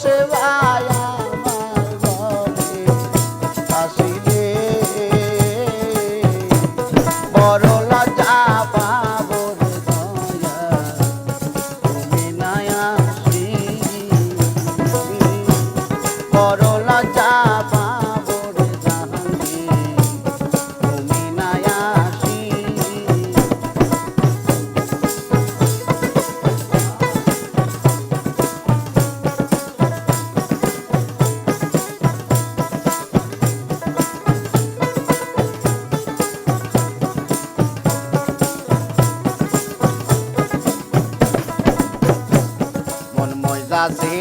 সেবায় আমার ঘরে আসিলে বড় লজ্জা পাবো রে দয়া তুমি নাই আসিলে বড় লজ্জা পাবো রে জাহাঙ্গীর তুমি নাই আসিলে আছে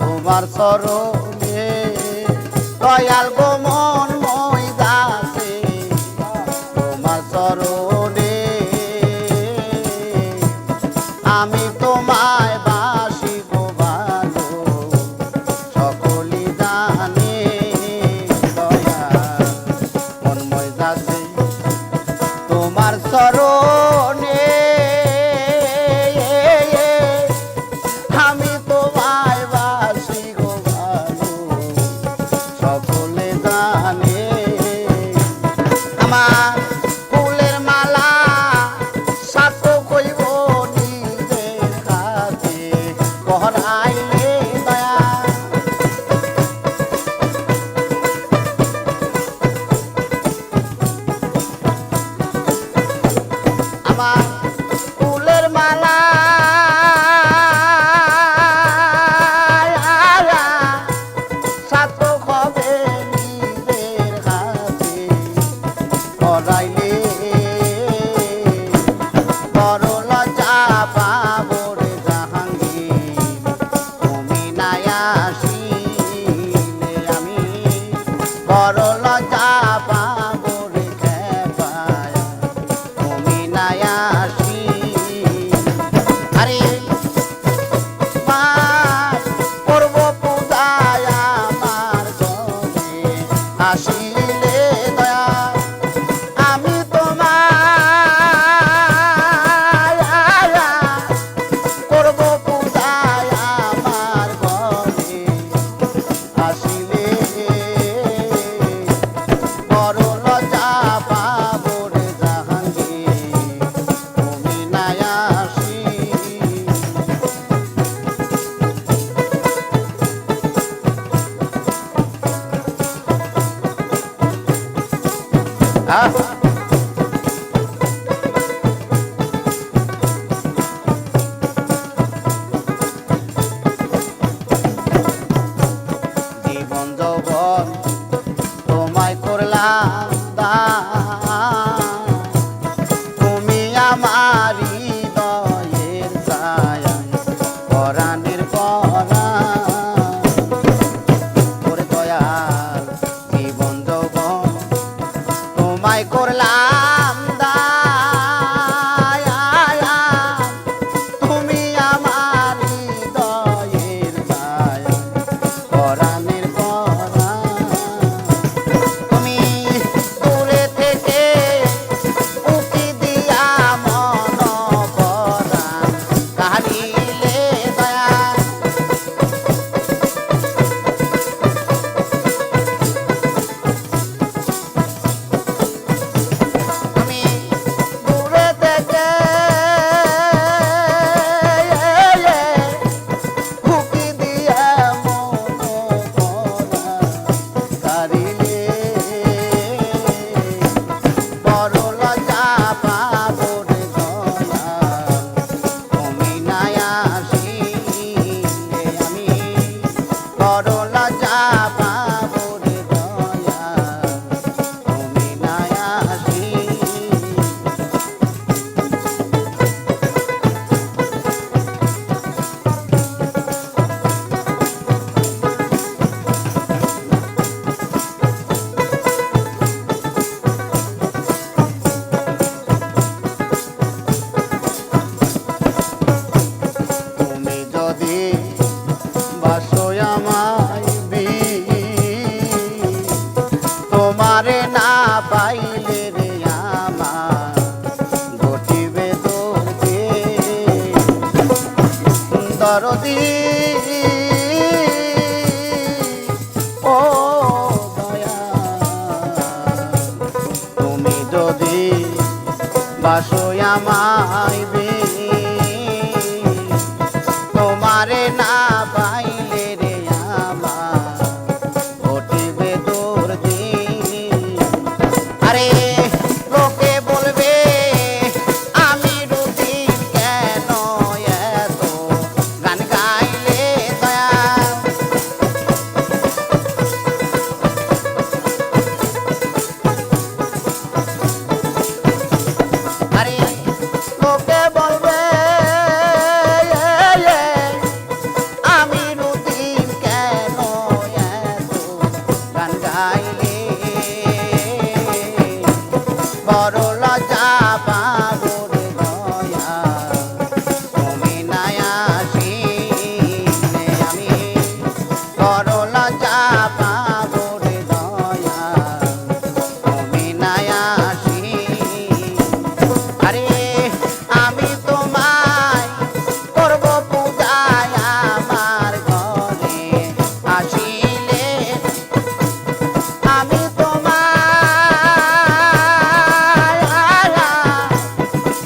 তোমার চরণে দয়াল গো মন মইদাছে তোমার চরণে আমি তোমায় বাসি গো ভালো সকলি জানে দয়াল মন মইদাছে তোমার চরণে আমি তোমায় বাসি গো ভালো সকলে জানে আমার ফুলের মালা সাত কইব নিজের কাছে পহরাইলে দয়া আমার ফুলের মালা পরাইলে বড় লজ্জা পাবো রে জাহাঙ্গীর তুমি নাই আসিলে আমি বড় লজ্জা পাবো রে খেপায় তুমি নাই আসিলে আরে মার করব পূজায় আমার ঘরে আসিলে দয়া আমি তোমায় করব পূজায় আমার ঘরে আসিলে বড় লজ্জা পাবো রে জাহাঙ্গীর তুমি নাই আসিলে জীবন যৌবন তোমায় করলাম দান তুমি আমার হৃদয়ের ছায়া পরাণের পরাণ ওরে দয়াল জীবন যৌবন তোমায় করলাম দান তুমি আমার হৃদয়ের ছায়া পরাণের পরাণ তুমি দূরে থেকে উকি দিয়া মন পরাণ কাহিলে দয়া তুমি দূরে থেকে উকি দিয়া মন পরাণ কাহিলে বড় লজ্জা পাবো রে দয়াল তুমি নাই আসিলে আমি বড় লজ্জা পাবো রে দয়াল তুমি নাই আসিলে তুমি যদি বাসো আমায় তোমারে না পাইলে রে আমার ঘটিবে দরদি ও দয়া তুমি যদি বাসো আমায় তোমারে না পাইলে রে আমার ঘটিবে দুর্দিন আরে লোকে বলবে আমি রুটি কেন এত গান গাইলে দয়া আরে লোকে বলবে আমি রুটি কেন এত গান গাইলে বড় লজ্জা পাবো রে দয়া তুমি না আসিলে আমি বড় লজ্জা পাবো রে দয়া তুমি না আসিলে আরে আমি তোমায় করব পূজায় আমার ঘরে আসিলে আমি তোমায়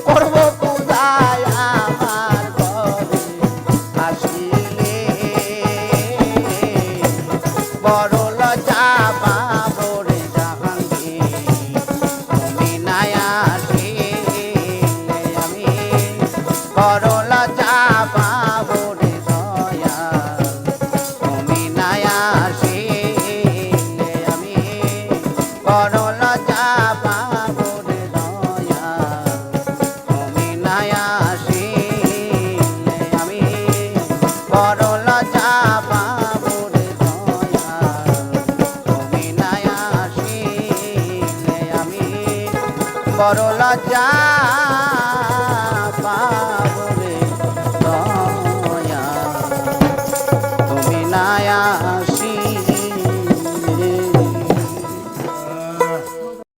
করব পূজায় আমার ঘরে আসিলে বড় লজ্জা পাবো রে জাহাঙ্গীর তুমি না আসিলে আমি বড় লজ্জা পাবো রে দয়া তুমি না আসিলে আমি বড় লজ্জা পাবো রে দয়া তুমি না আসিলে আমি বড় লজ্জা পাবো রে দয়া তুমি না আসিলে আমি বড় লজ্জা